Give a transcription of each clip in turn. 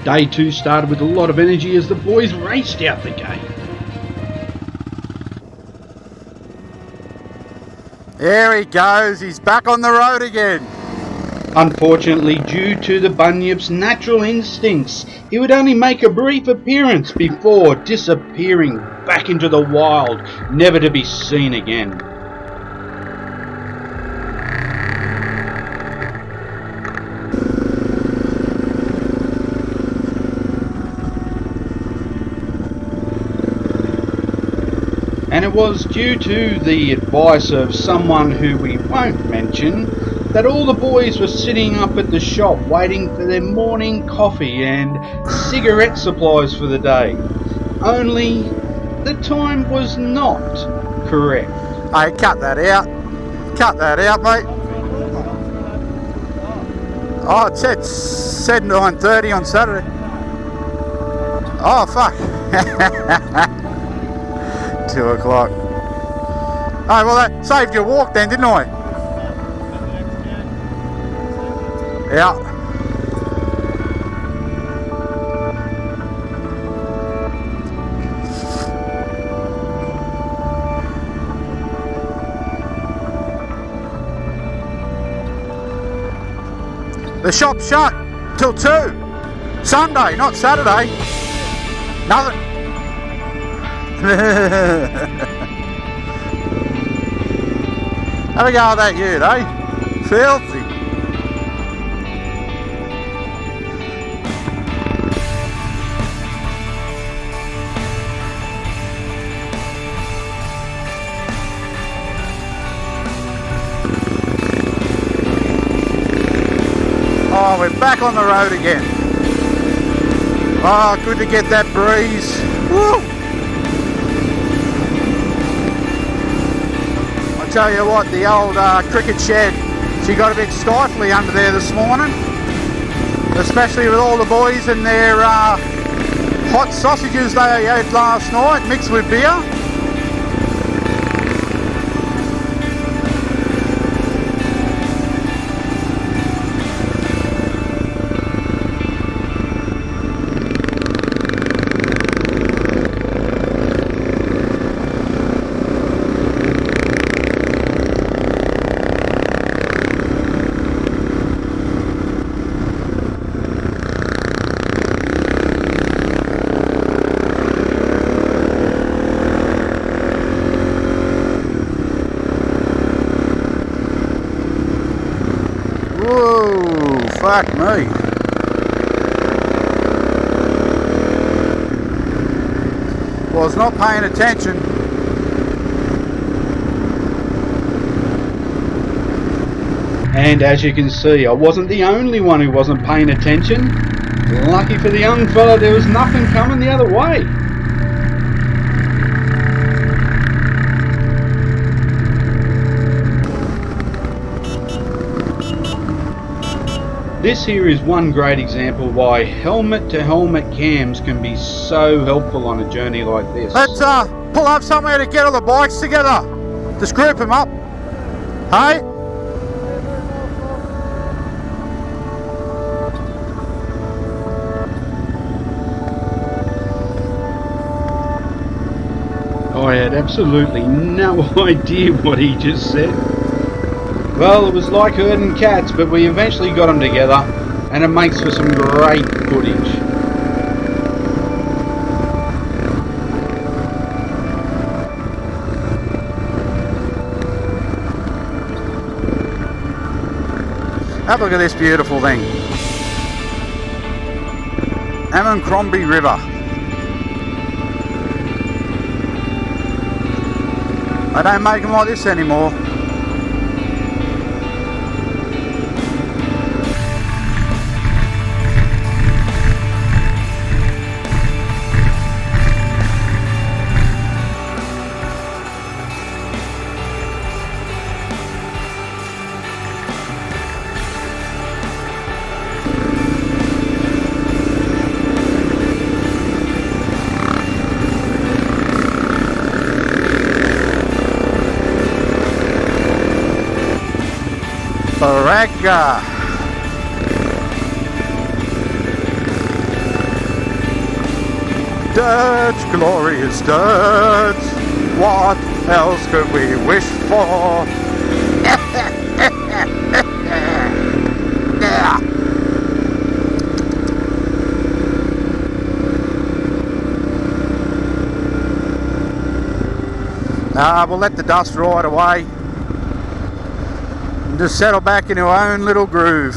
Day 2 started with a lot of energy as the boys raced out the gate. There he goes, he's back on the road again. Unfortunately, due to the bunyip's natural instincts, he would only make a brief appearance before disappearing back into the wild, never to be seen again. And it was due to the advice of someone who we won't mention that all the boys were sitting up at the shop waiting for their morning coffee and cigarette supplies for the day. Only the time was not correct. Hey, cut that out. Cut that out, mate. Oh, it said 9:30 on Saturday. Oh, fuck. 2 o'clock. Oh, well, that saved your walk then, didn't I? Yeah. The shop's shut till 2. Sunday, not Saturday. Nothing. Have a go at that ute, eh? Filthy. Oh, we're back on the road again. Oh, good to get that breeze. Woo! Tell you what, the old cricket shed, she got a bit stifly under there this morning, especially with all the boys and their hot sausages they ate last night mixed with beer. Fuck me. Was not paying attention. And as you can see, I wasn't the only one who wasn't paying attention. Lucky for the young fella, there was nothing coming the other way. This here is one great example why helmet to helmet cams can be so helpful on a journey like this. Let's pull up somewhere to get all the bikes together. Just group them up. Hey? I had absolutely no idea what he just said. Well, it was like herding cats, but we eventually got them together, and it makes for some great footage. Have a look at this beautiful thing. Abercrombie River. They don't make them like this anymore. Baraka. such glorious dirt. What else could we wish for? We'll let the dust ride away and just settle back into our own little groove.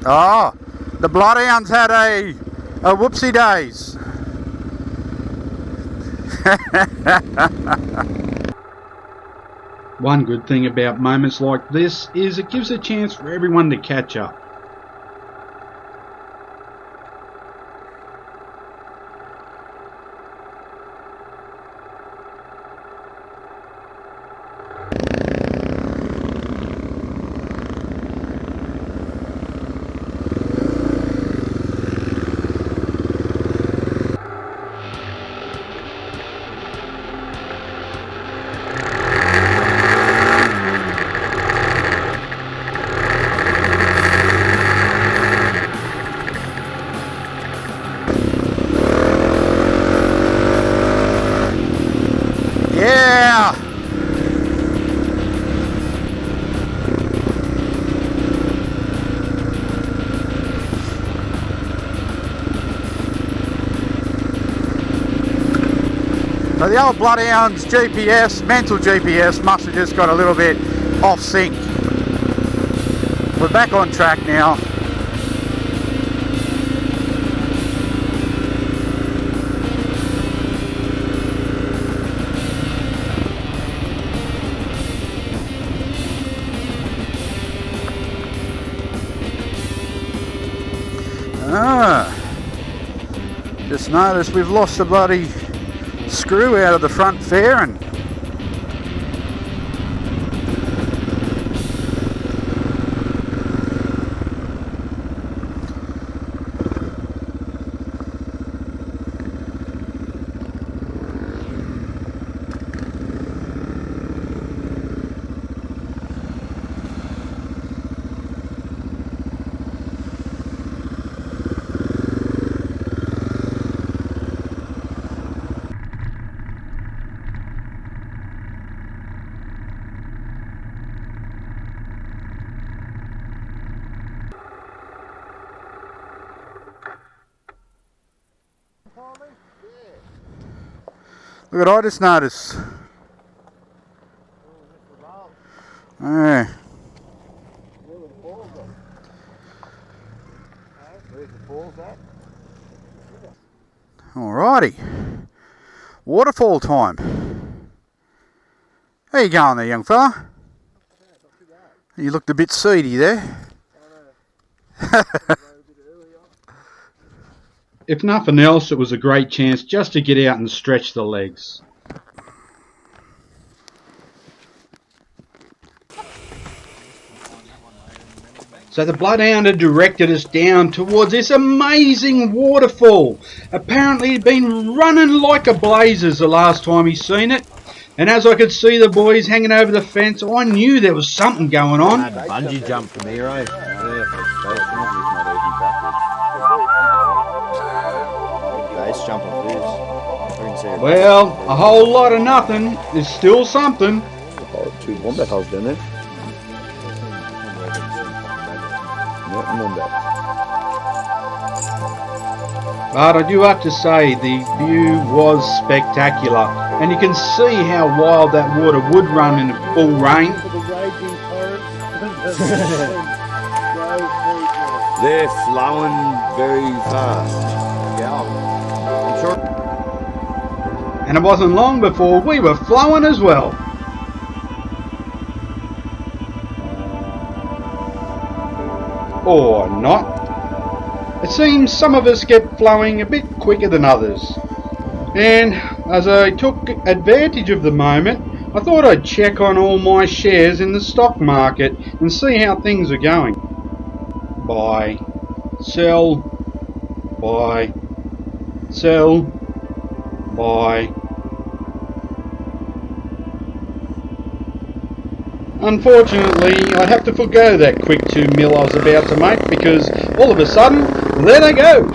Oh, the bloodhounds had a whoopsie days. One good thing about moments like this is it gives a chance for everyone to catch up. Yeah! So the old bloodhound's GPS, mental GPS, must have just got a little bit off sync. We're back on track now. Just noticed we've lost the bloody screw out of the front fairing. Look at, I just noticed. Yeah. Alrighty. Waterfall time. How you going there, young fella? You looked a bit seedy there. If nothing else, it was a great chance just to get out and stretch the legs. So the bloodhound had directed us down towards this amazing waterfall. Apparently he'd been running like a blazes the last time he'd seen it. And as I could see the boys hanging over the fence, I knew there was something going on. Bungee jump from here, eh? Jump off this. Well, a whole lot of nothing is still something. Oh, 2 wombat holes down there. Yeah, wombat. But I do have to say, the view was spectacular. And you can see how wild that water would run in full rain. They're flowing very fast. Yeah. And it wasn't long before we were flowing as well. Or not. It seems some of us get flowing a bit quicker than others. And as I took advantage of the moment, I thought I'd check on all my shares in the stock market and see how things are going. Buy, sell, buy, sell, buy. Unfortunately, I have to forgo that quick 2 mil I was about to make because all of a sudden, there they go.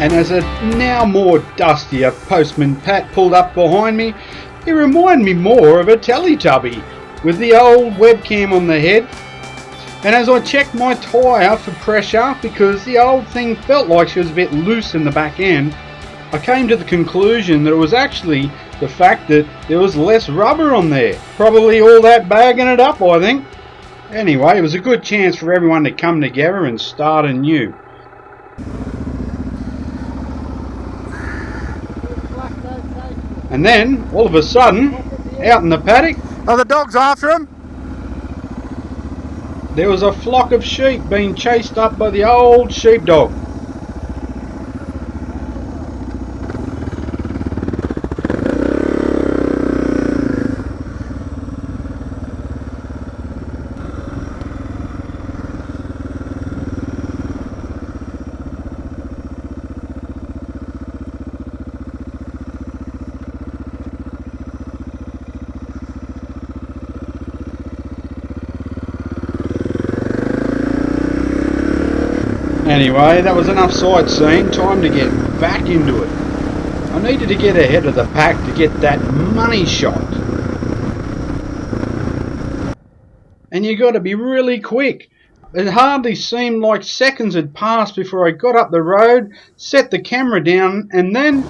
And as a now more dustier postman Pat pulled up behind me, he reminded me more of a Teletubby with the old webcam on the head. And as I checked my tyre for pressure, because the old thing felt like she was a bit loose in the back end, I came to the conclusion that it was actually the fact that there was less rubber on there. Probably all that bagging it up, I think. Anyway, it was a good chance for everyone to come together and start anew. And then, all of a sudden, out in the paddock, Are the dogs after him? there was a flock of sheep being chased up by the old sheepdog. Anyway, that was enough sightseeing, time to get back into it. I needed to get ahead of the pack to get that money shot. And you got to be really quick. It hardly seemed like seconds had passed before I got up the road, set the camera down, and then...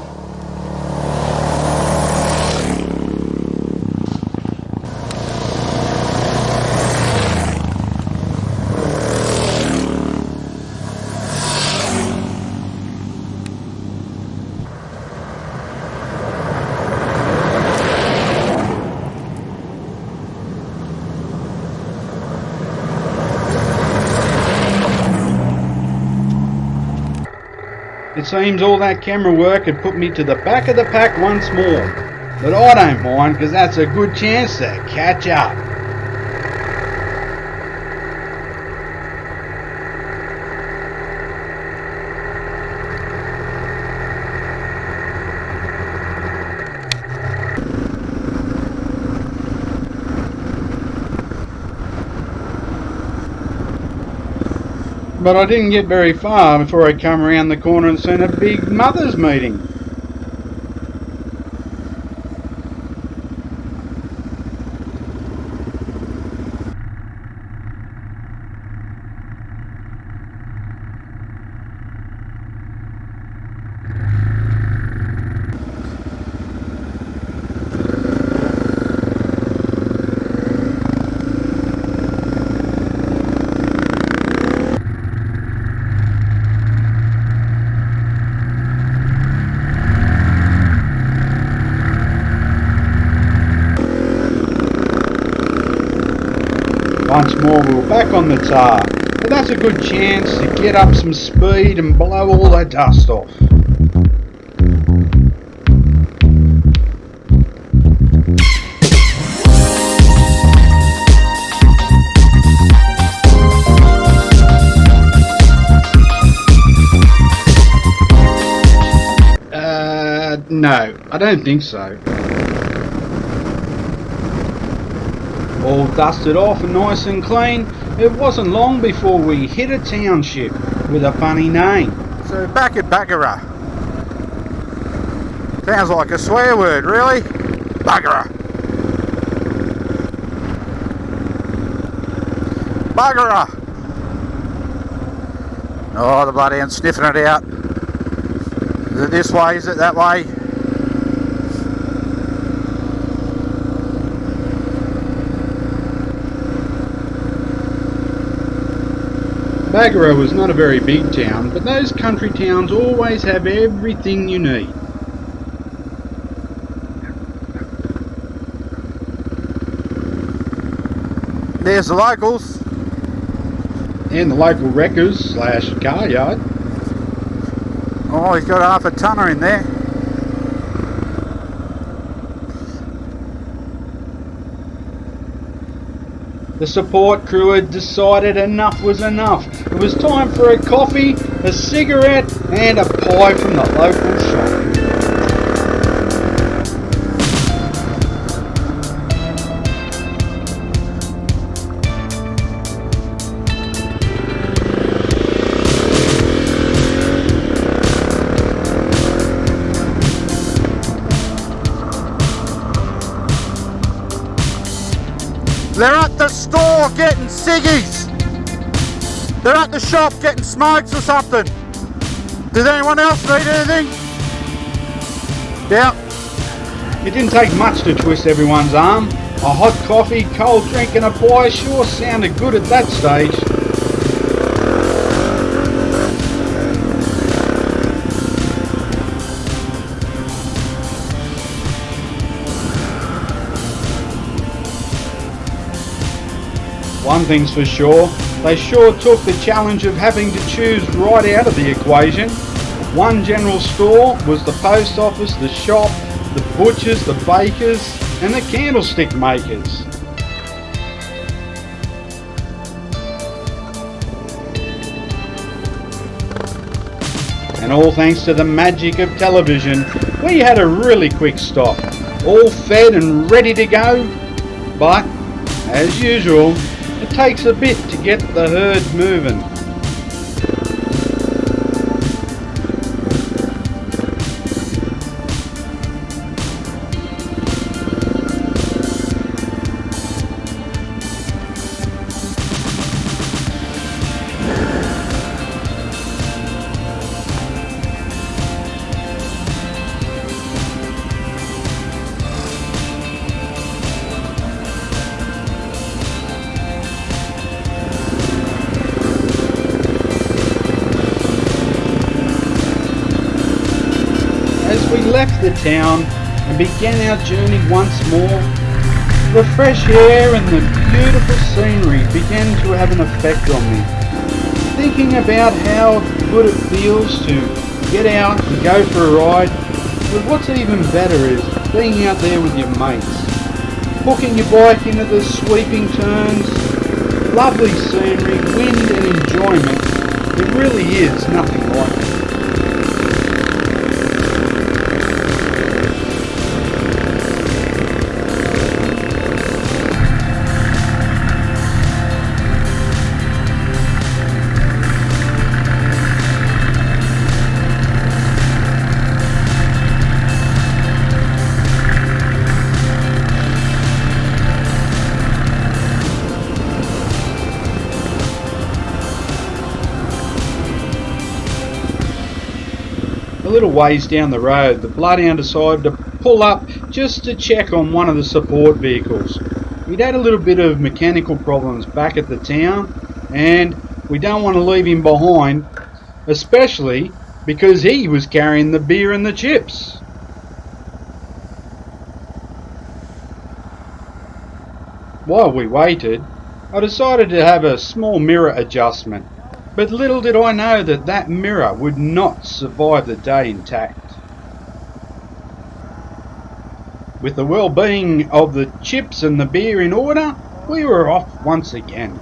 It seems all that camera work had put me to the back of the pack once more. But I don't mind, because that's a good chance to catch up. But I didn't get very far before I come around the corner and seen a big mothers meeting. Once more we were back on the tar, but that's a good chance to get up some speed and blow all that dust off. No, I don't think so. All dusted off and nice and clean, it wasn't long before we hit a township with a funny name. So back at Baggera. Sounds like a swear word, really? Baggera. Baggera. Oh, the bloody end sniffing it out. Is it this way? Is it that way? Baggera was not a very big town, but those country towns always have everything you need. There's the locals. And the local wreckers / car yard. Oh, he's got half a tonner in there. The support crew had decided enough was enough. It was time for a coffee, a cigarette and a pie from the local shop. They're at the store getting ciggies. They're at the shop getting smokes or something. Does anyone else need anything? Yeah. It didn't take much to twist everyone's arm. A hot coffee, cold drink and a pie sure sounded good at that stage. One thing's for sure, they sure took the challenge of having to choose right out of the equation. One general store was the post office, the shop, the butchers, the bakers and the candlestick makers. And all thanks to the magic of television, we had a really quick stop, all fed and ready to go, but as usual, it takes a bit to get the herd moving. As we left the town and began our journey once more, the fresh air and the beautiful scenery began to have an effect on me. Thinking about how good it feels to get out and go for a ride. But what's even better is being out there with your mates, hooking your bike into the sweeping turns, lovely scenery, wind and enjoyment. It really is nothing like it. A little ways down the road, the bloodhound decided to pull up just to check on one of the support vehicles. He'd had a little bit of mechanical problems back at the town, and we don't want to leave him behind, especially because he was carrying the beer and the chips. While we waited, I decided to have a small mirror adjustment, but little did I know that that mirror would not survive the day intact. With the well-being of the chips and the beer in order, we were off once again.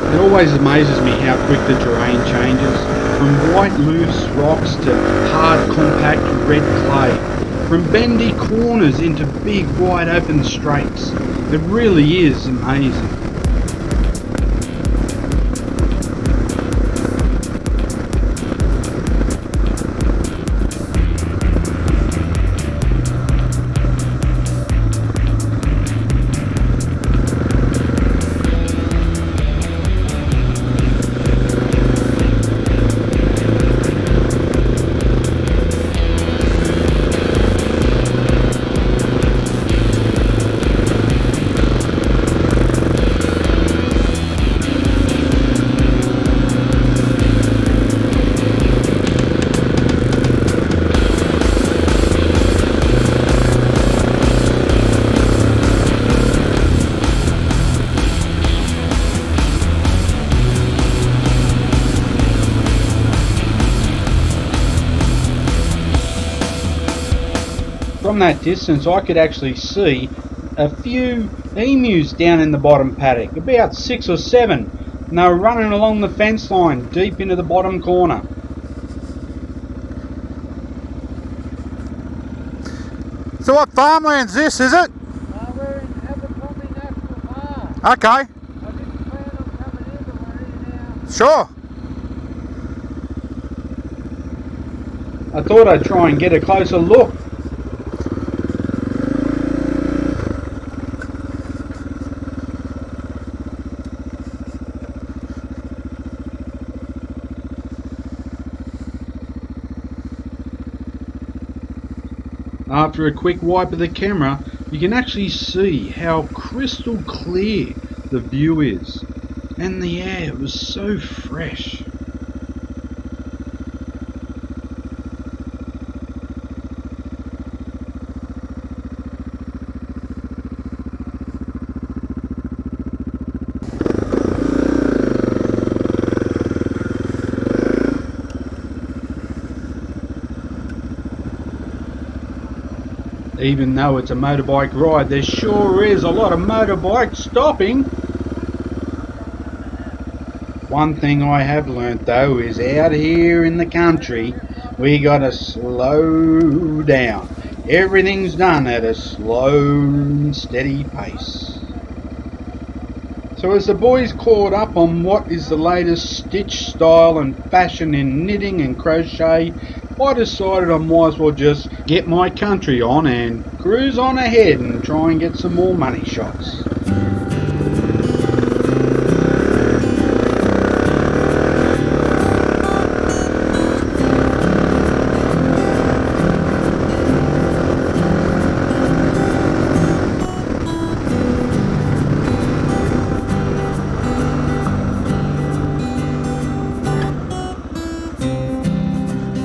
It always amazes me how quick the terrain changes, from white loose rocks to hard compact red clay, from bendy corners into big wide open straights. It really is amazing. From that distance I could actually see a few emus down in the bottom paddock, about 6 or 7, and they were running along the fence line deep into the bottom corner. So what farmland's this, is it? We're in Abercrombie National Park. Okay, I didn't plan on coming in, but we're in now. sure. I thought I'd try and get a closer look. After a quick wipe of the camera, you can actually see how crystal clear the view is, and the air was so fresh. Even though it's a motorbike ride, there sure is a lot of motorbikes stopping. One thing I have learnt though is out here in the country, we gotta slow down. Everything's done at a slow and steady pace. So as the boys caught up on what is the latest stitch style and fashion in knitting and crochet, I decided I might as well just get my country on and cruise on ahead and try and get some more money shots.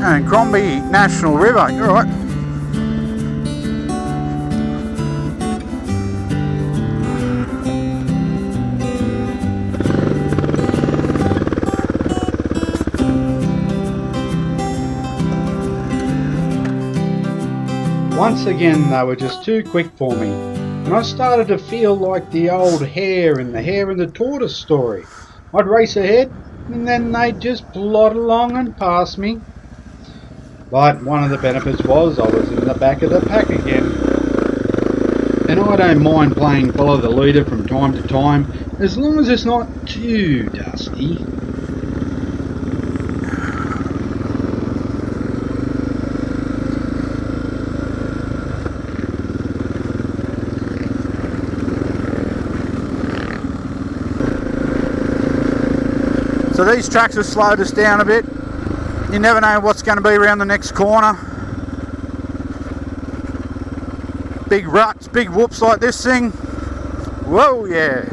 And Crombie National River, you're right. Once again they were just too quick for me, and I started to feel like the old hare in the tortoise story. I'd race ahead and then they'd just plod along and pass me. But one of the benefits was I was in the back of the pack again. And I don't mind playing follow the leader from time to time, as long as it's not too dusty. So these tracks have slowed us down a bit. You never know what's going to be around the next corner. Big ruts, big whoops like this thing. Whoa, yeah.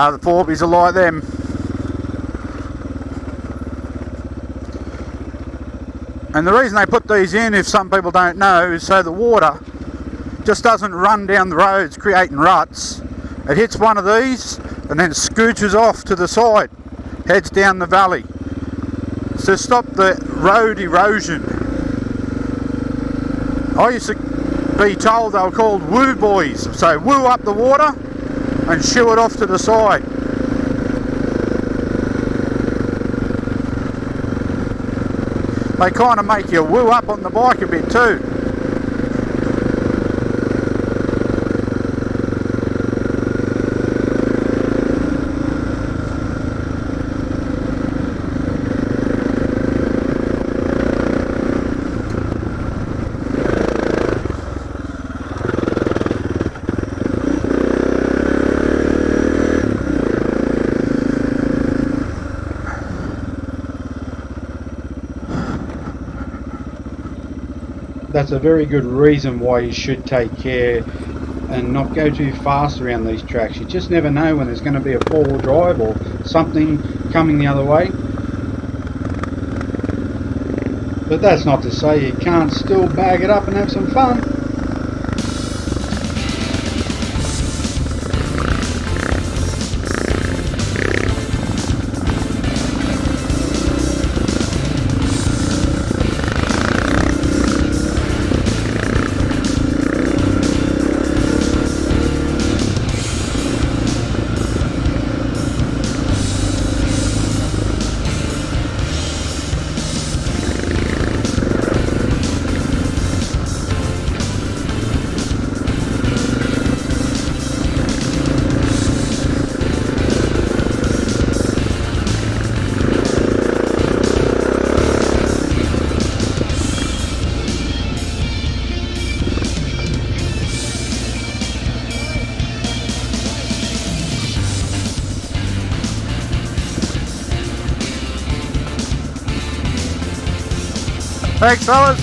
The Forbies are like them. And the reason they put these in, if some people don't know, is so the water just doesn't run down the roads creating ruts. It hits one of these and then scooches off to the side, heads down the valley. So stop the road erosion. I used to be told they were called woo boys. So woo up the water and shoo it off to the side. They kind of make you woo up on the bike a bit too. That's a very good reason why you should take care and not go too fast around these tracks. You just never know when there's going to be a four-wheel drive or something coming the other way. But that's not to say you can't still bag it up and have some fun. Thanks, fellas.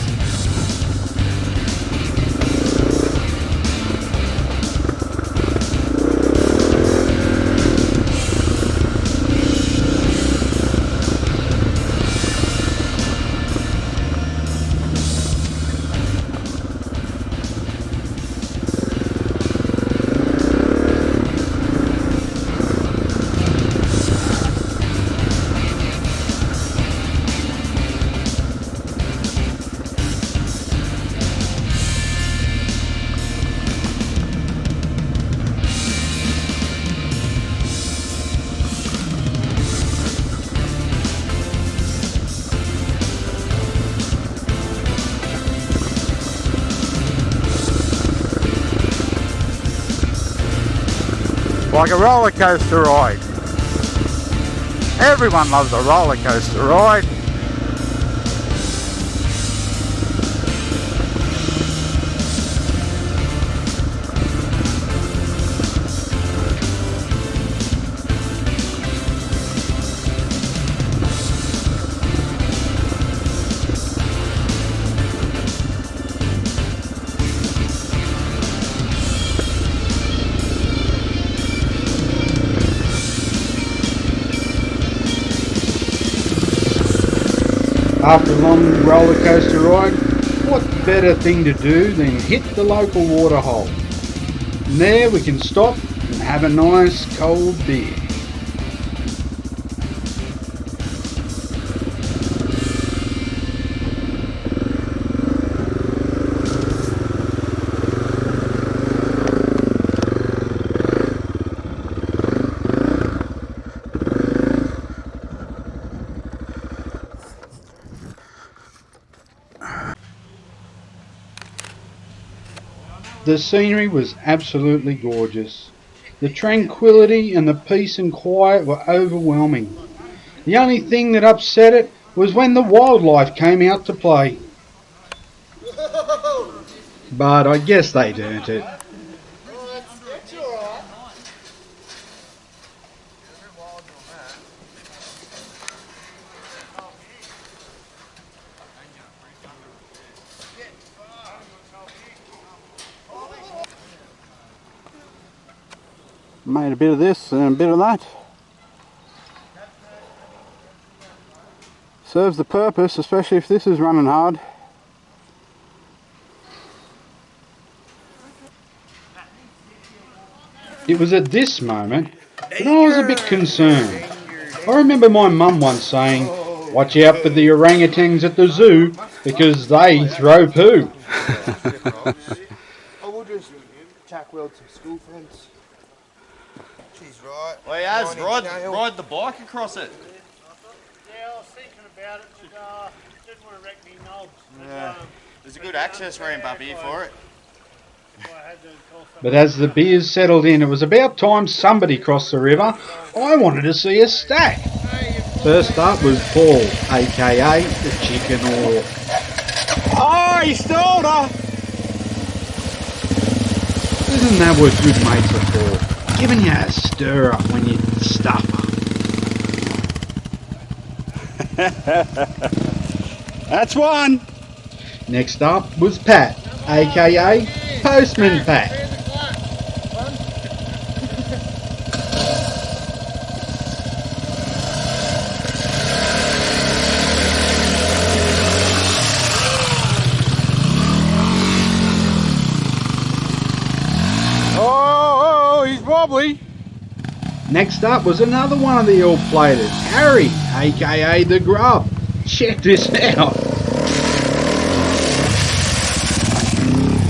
like a roller coaster ride. Everyone loves a roller coaster ride. After a long roller coaster ride, what better thing to do than hit the local water hole? And there we can stop and have a nice cold beer. The scenery was absolutely gorgeous. The tranquility and the peace and quiet were overwhelming. The only thing that upset it was when the wildlife came out to play. But I guess they'd earned it. Made a bit of this and a bit of that. Serves the purpose, especially if this is running hard. It was at this moment that I was a bit concerned. I remember my mum once saying, "Watch out for the orangutans at the zoo because they throw poo." I will just Jack Weld some school fence. She's right. Well, he has. Ride the bike across it. Yeah, I was thinking about it, but didn't want to wreck me knobs. Yeah. There's a good access ramp up here for it. But as the beers settled in, it was about time somebody crossed the river. I wanted to see a stack. First up was Paul, aka the Chicken Orc. Oh, he stalled her! Isn't that what good mates are for? Giving you a stir up when you stuff up. That's one! Next up was Pat, aka Postman Pat. Oh, he's wobbly. Next up was another one of the ill-platers, Harry, aka the Grub. Check this out.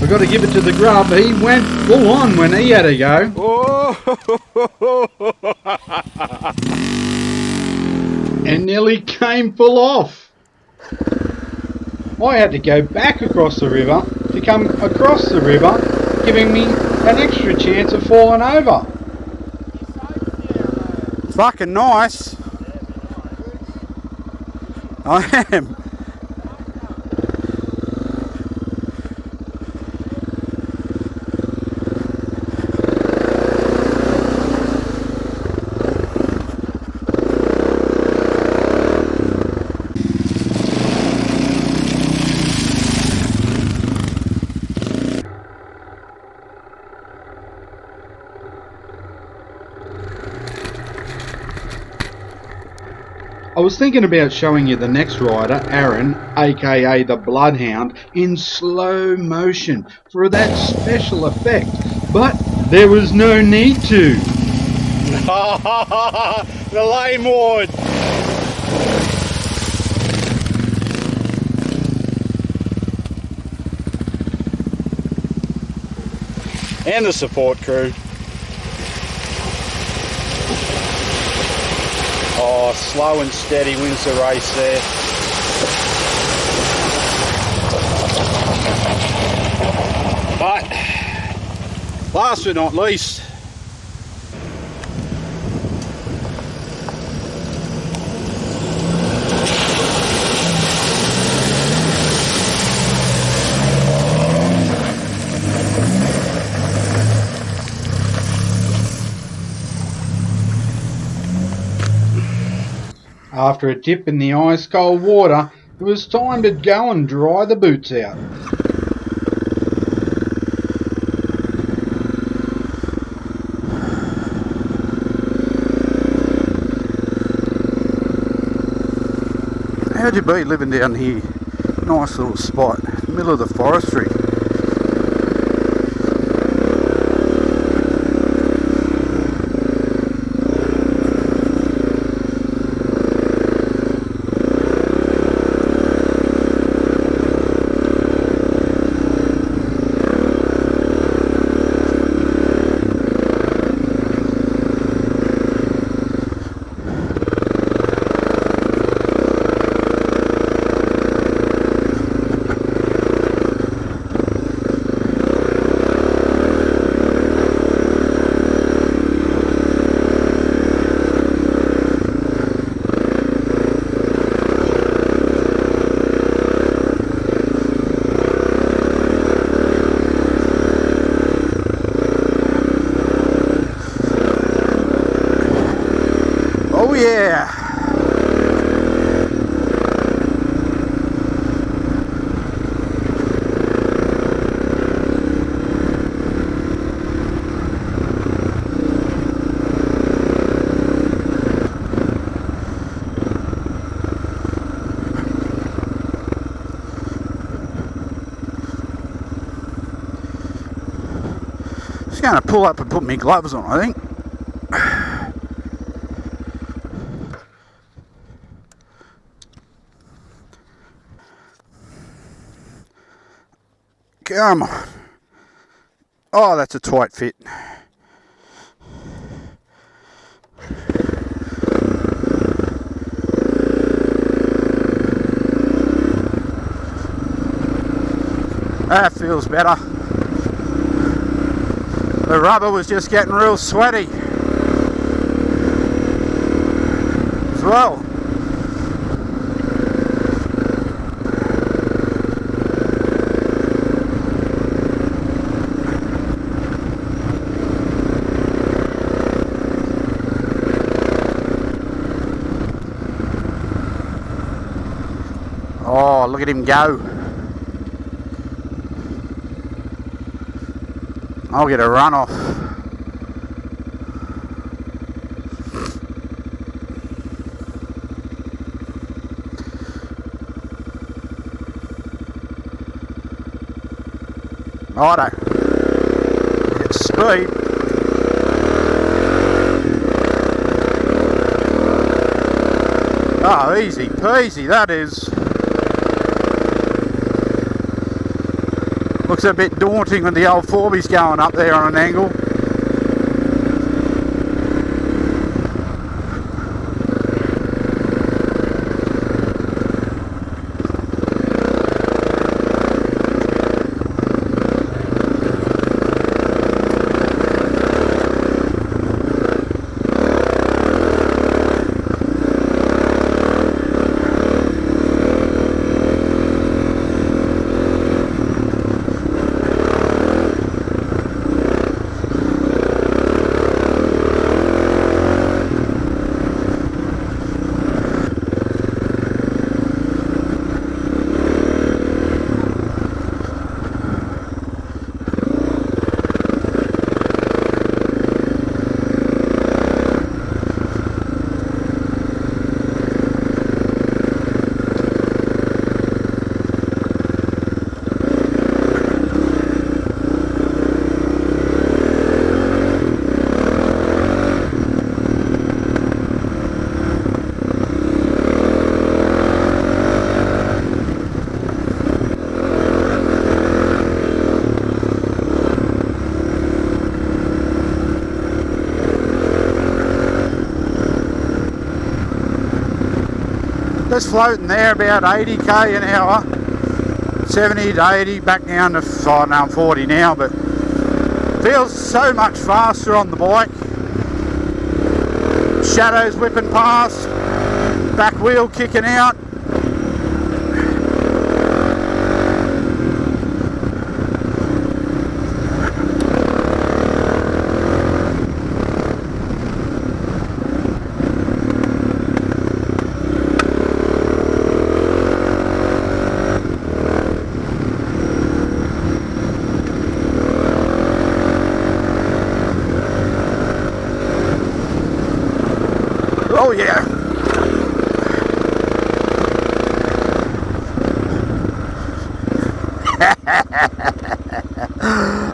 I got to give it to the Grub. He went full on when he had to go. Oh. And nearly came full off. I had to go back across the river to come across the river, giving me an extra chance of falling over. Fucking nice. I am. I was thinking about showing you the next rider, Aaron, aka the Bloodhound, in slow motion for that special effect, but there was no need to. The lame ward. And the support crew. Oh, slow and steady wins the race there. But last but not least, After a dip in the ice cold water, it was time to go and dry the boots out. How'd you be living down here? Nice little spot, middle of the forestry. Oh yeah! Just going to pull up and put my gloves on, I think. Come on. Oh, that's a tight fit. That feels better. The rubber was just getting real sweaty as well. Oh, look at him go. I'll get a run off. Righto. Get speed. Oh, easy peasy, that is. Looks a bit daunting when the old 4B's going up there on an angle. Just floating there about 80k an hour, 70 to 80, back down to, oh no, I'm 40 now, but feels so much faster on the bike. Shadows whipping past, back wheel kicking out.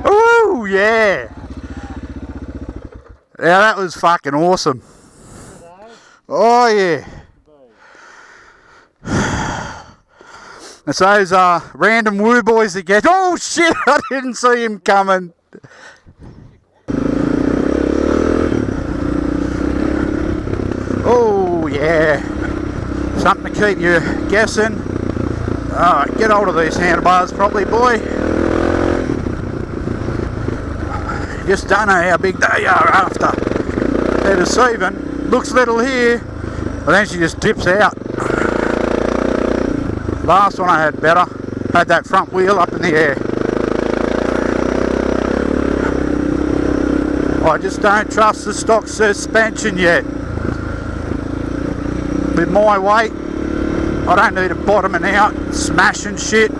Woo, yeah. Yeah, that was fucking awesome. Oh, yeah. It's those random woo boys that get... Oh, shit, I didn't see him coming. Oh, yeah. Something to keep you guessing. Alright, get hold of these handlebars properly, boy. Just don't know how big they are after. They're deceiving. Looks little here, but then she just dips out. Last one I had better. Had that front wheel up in the air. I just don't trust the stock suspension yet. With my weight, I don't need it bottoming out, smashing shit.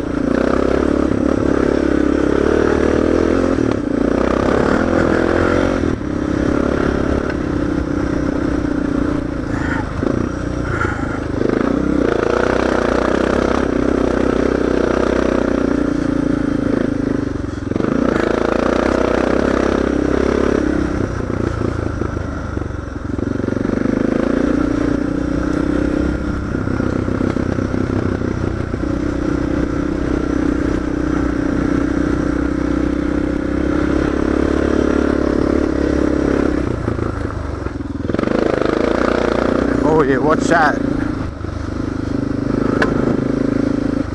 Oh yeah, watch that.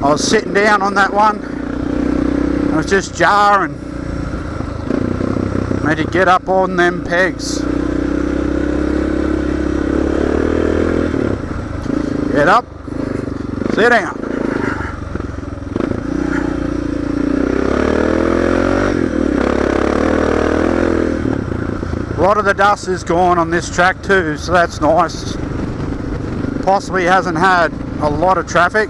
I was sitting down on that one. It was just jarring. I had to get up on them pegs. Get up. Sit down. A lot of the dust is gone on this track too, so that's nice. Possibly hasn't had a lot of traffic,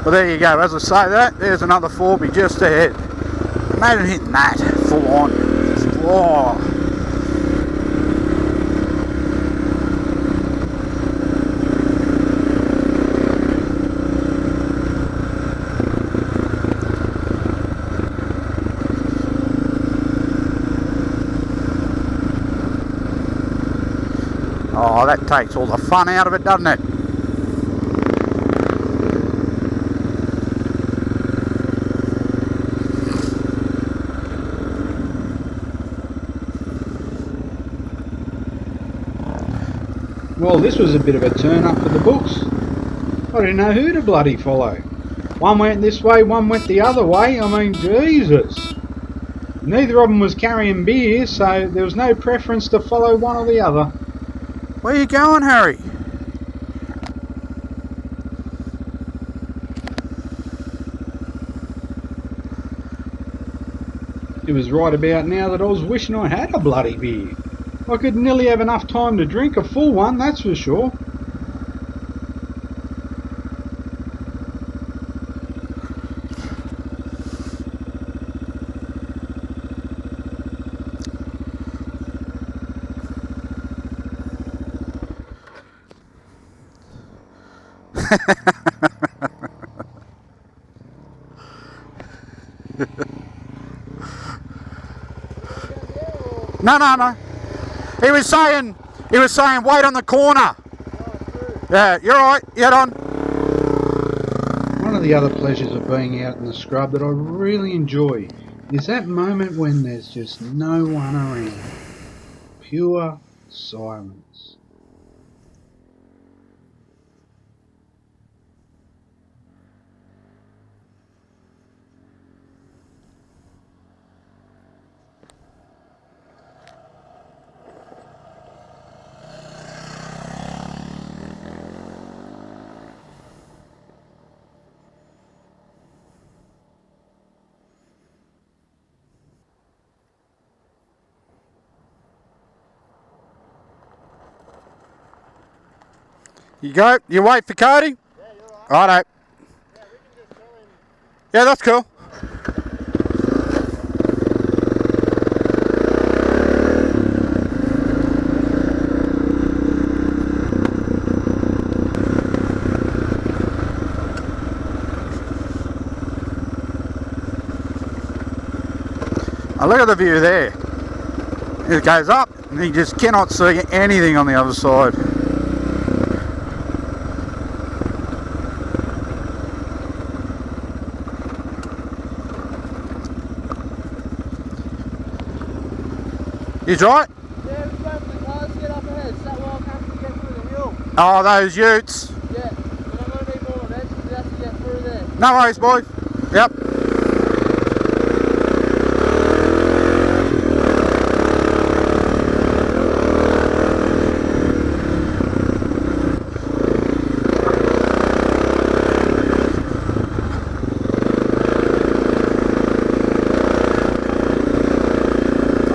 but there you go. As I say that, there's another 4B just ahead. Imagine hitting that full on. Oh. Oh, that takes all the fun out of it, doesn't it? Well, this was a bit of a turn up for the books. I didn't know who to bloody follow. One went this way, one went the other way. I mean, Jesus. Neither of them was carrying beer, so there was no preference to follow one or the other. Where you going, Harry? It was right about now that I was wishing I had a bloody beer. I could nearly have enough time to drink a full one, that's for sure. No. He was saying, wait on the corner. Yeah, you're right, get on. One of the other pleasures of being out in the scrub that I really enjoy is that moment when there's just no one around. Pure silence. You go, you wait for Cody? Yeah, you're right. Righto. Yeah, we can just tell him. Yeah, that's cool. Now look at the view there. It goes up and you just cannot see anything on the other side. You try it? Yeah, we went for the cars to get up ahead. So that way I can get through the hill. Oh, those utes. Yeah, but I'm going to need more events because we have to get through there. No worries, boy. Yep.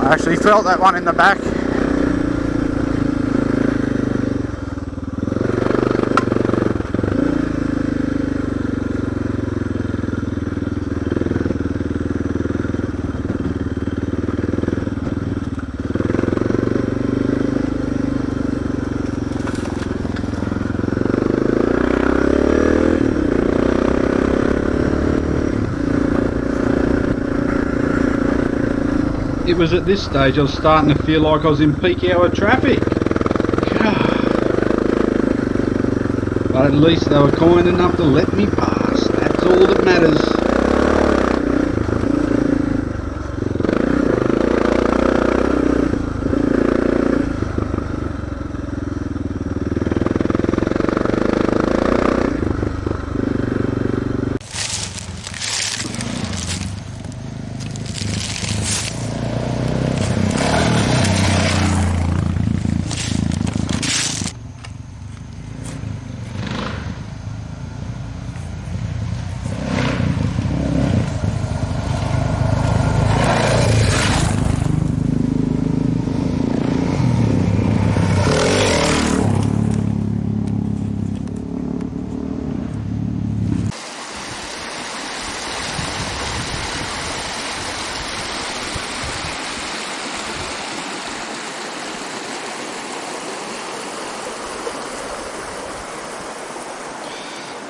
I actually felt that one in the back. It was at this stage I was starting to feel like I was in peak hour traffic. But at least they were kind enough to let me pass. That's all that matters.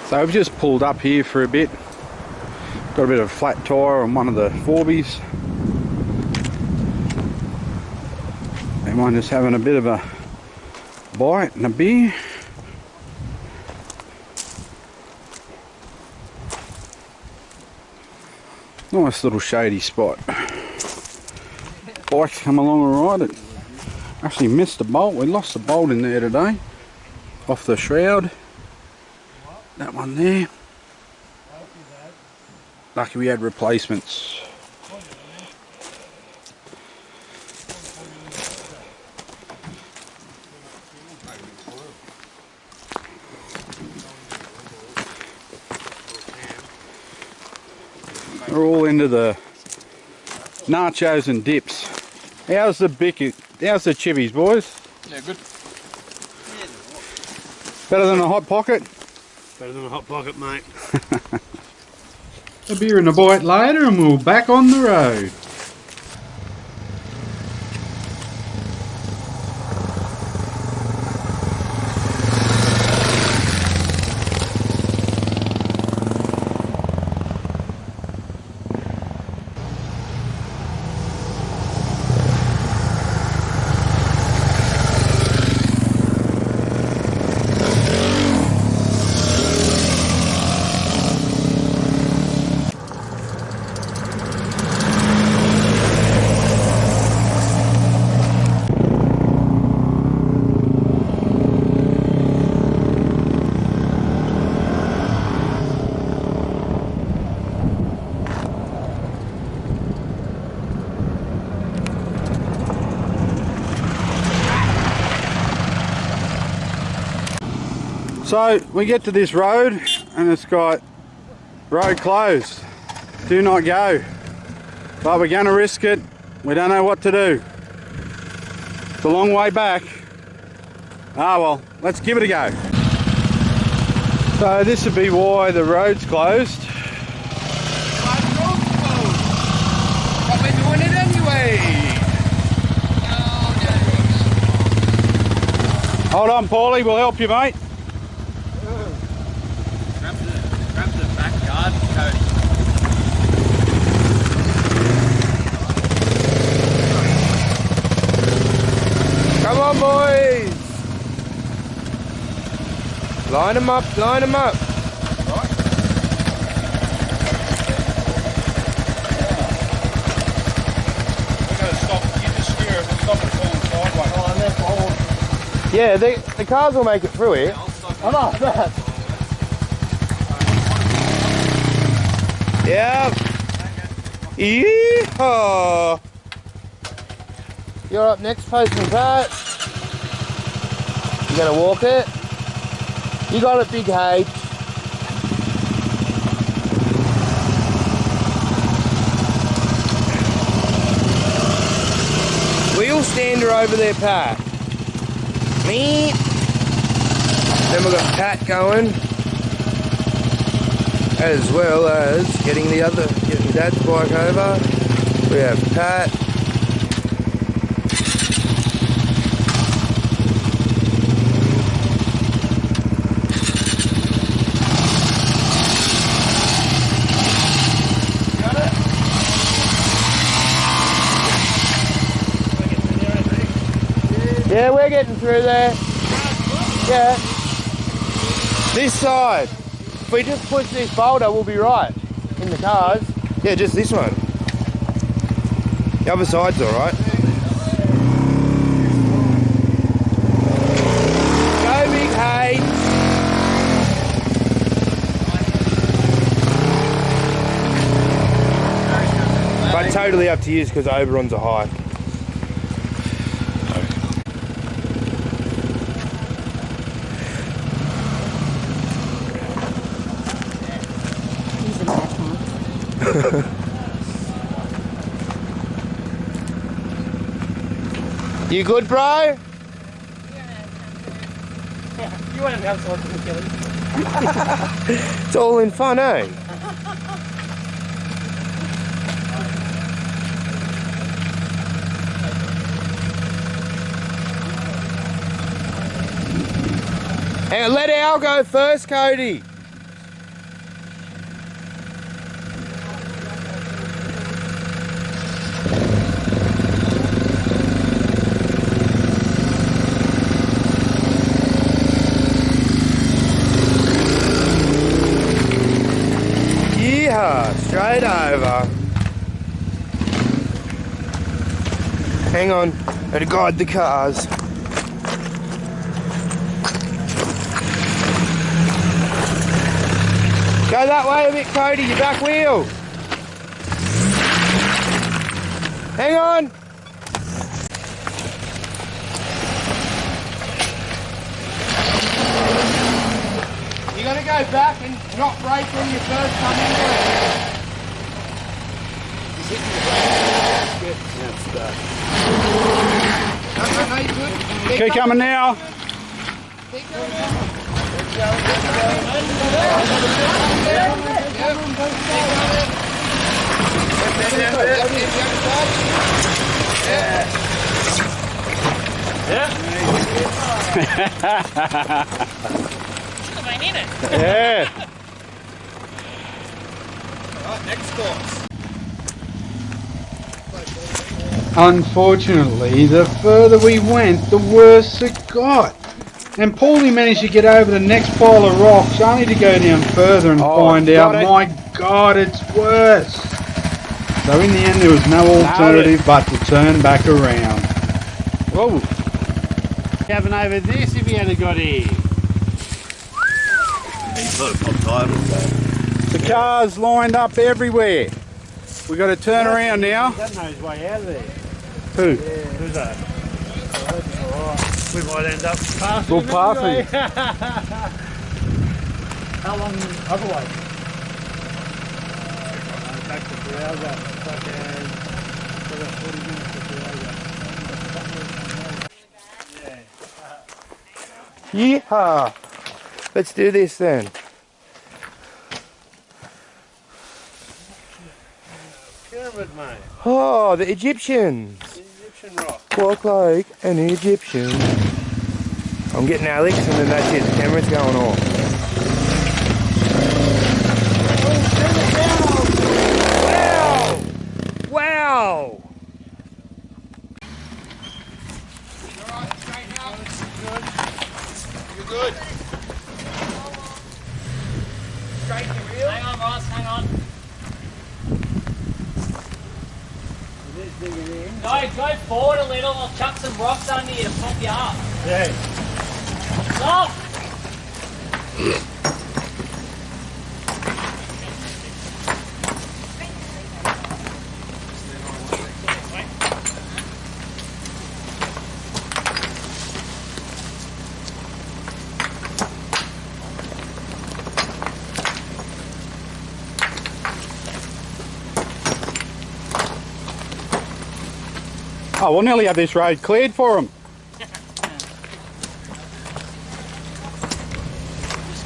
So we've just pulled up here for a bit. Got a bit of flat tyre on one of the 4Bs. And mine just having a bit of a bite and a beer. Nice little shady spot. Bike's come along alright. It actually missed a bolt. We lost a bolt in there today. Off the shroud. That one there. Lucky we had replacements. We're all into the nachos and dips. How's the bicky? How's the chibbies, boys? Yeah, good. Better than a hot pocket? Better than a hot pocket, mate. A beer and a bite later and we're back on the road. So we get to this road and it's got road closed, do not go, but we're going to risk it. We don't know what to do. It's a long way back. Ah well, let's give it a go. So this would be why the road's closed. But we're doing it anyway. Hold on, Paulie, we'll help you, mate. Grab the backyard coat. Line them up, line them up. Yeah, the cars will make it through here. I know that. Yep. Yeehaw. You're up next, Postman Pat. You gonna walk it? You got it, Big H. Wheel stander over there, Pat. Me. Then we've got Pat going, as well as getting Dad's bike over. We have Pat. Yeah, we're getting through there. Yeah. This side. If we just push this boulder, we'll be right in the cars. Yeah, just this one. The other side's alright. Go, Big Hay. But totally up to you because Oberon's a hike. You good, bro? You want him outside to kill him? It's all in fun, eh? And let Al go first, Cody. Straight over. Hang on, gotta guide the cars. Go that way a bit, Cody, your back wheel. Hang on. You gotta go back and not brake when you first come into it. Keep coming now. Yeah. Right, next course. Unfortunately, the further we went, the worse it got. And Paulie managed to get over the next pile of rocks, only to go down further and find out, my God, it's worse. So in the end, there was no alternative but to turn back around. Whoa. Having over this if he had got here. The cars lined up everywhere. We got to turn around now. He doesn't know his way out of there. Who? Yeah. Who's that? We might end up passing. We'll pass him. How long otherwise? Back to Teuana. About 40 minutes to Teuana. Yeehaw! Let's do this then. Pyramid, mate. Oh, the Egyptians. The Egyptian rock. Walk like an Egyptian. I'm getting Alex and then that's it. The camera's going off. Wow! Wow! Alright, straighten out. Good. You're good. Go forward a little. I'll chuck some rocks under you to pop you up. Yeah. Stop! Oh, we'll nearly have this road cleared for them.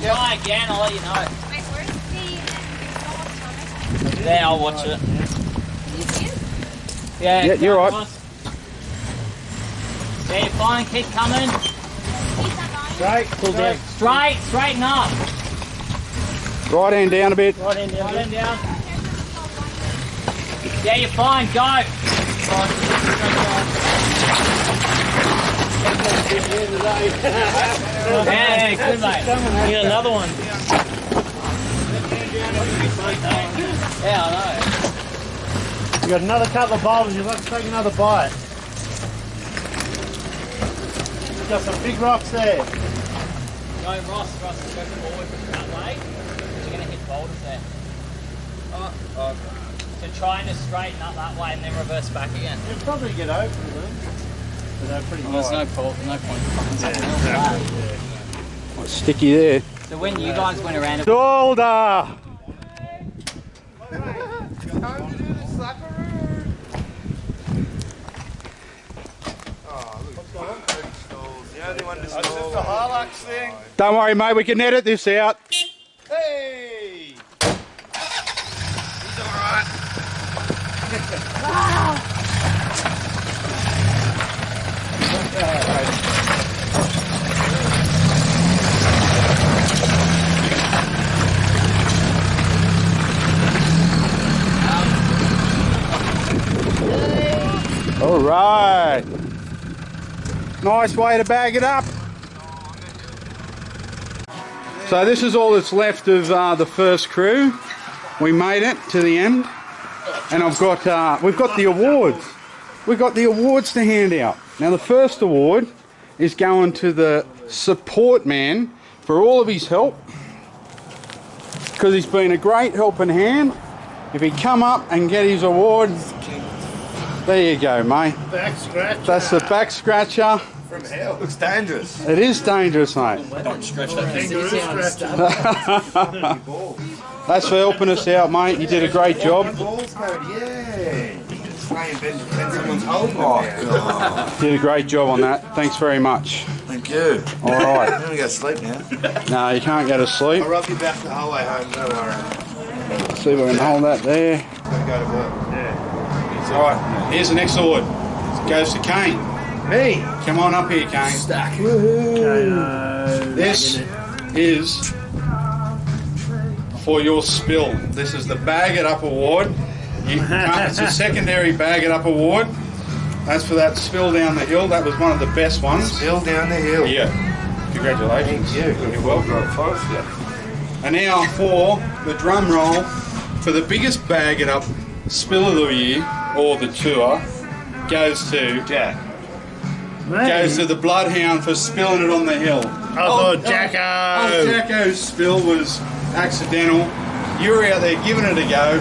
Try again, I'll let you know. Wait, where's the There, I'll watch it. Yeah, you're right. Yeah, you're fine, keep coming. Straight. Straight, straighten up. Right hand down a bit. Right hand down. Yeah, you're fine, go. Yeah, good mate. You get another one. Yeah, I know. You got another couple of boulders, you'd like to take another bite. We've got some big rocks there. Go, Ross, go forward that way. You're going to hit boulders there. So trying to straighten up that way and then reverse back again. You'll probably get over them. But they're pretty There's no point fucking taking all that. What's sticky there? So when you guys went around... Shoulder! Don't worry, mate, we can edit this out. Hey! He's alright. All right. Nice way to bag it up. So this is all that's left of the first crew. We made it to the end, and we've got the awards. We've got the awards to hand out. Now the first award is going to the support man for all of his help, because he's been a great helping hand. If he come up and get his award, there you go, mate. back scratcher. That's the back scratcher. From hell. Looks dangerous. It is dangerous, mate. Don't stretch that thing. That's for helping us out, mate. You did a great job. Balls code, yeah. Playing Ben someone's holding God. Did a great job on that. Thanks very much. Thank you. All right. I'm gonna go sleep now. No, you can't go to sleep. I'll rub you back the whole way home, don't worry. See if we can hold that there. Gotta go to work. All right. Here's the next award. It goes to Kane. Me? Come on up here, Kane. Stack. This is for your spill. This is the Bag It Up Award. It's a secondary Bag It Up Award. That's for that spill down the hill. That was one of the best ones. Spill down the hill. Yeah. Congratulations. Thank you. You're welcome. And now for the drum roll for the biggest Bag It Up spill of the year, or the tour, goes to Jack. Goes to the Bloodhound for spilling it on the hill. Oh, Jacko! Oh, Jacko's spill was accidental. You were out there giving it a go,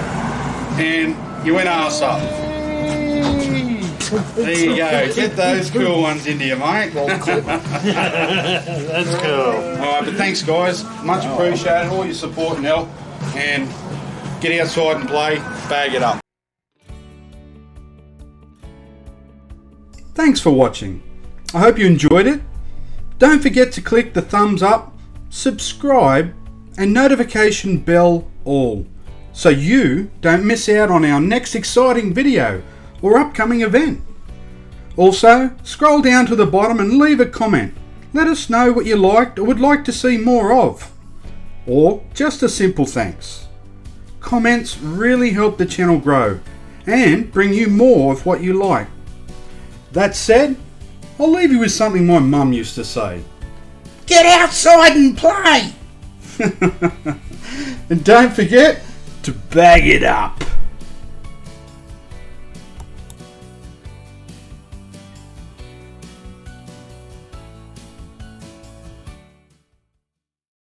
and you went arse up. There you go. Get those cool ones into you, mate. That's cool. Alright, but thanks, guys. Much appreciated. All your support and help. And get outside and play. Bag it up. Thanks for watching. I hope you enjoyed it. Don't forget to click the thumbs up, subscribe, and notification bell all, so you don't miss out on our next exciting video or upcoming event. Also, scroll down to the bottom and leave a comment. Let us know what you liked or would like to see more of, or just a simple thanks. Comments really help the channel grow and bring you more of what you like. That said, I'll leave you with something my mum used to say. Get outside and play! And don't forget to bag it up.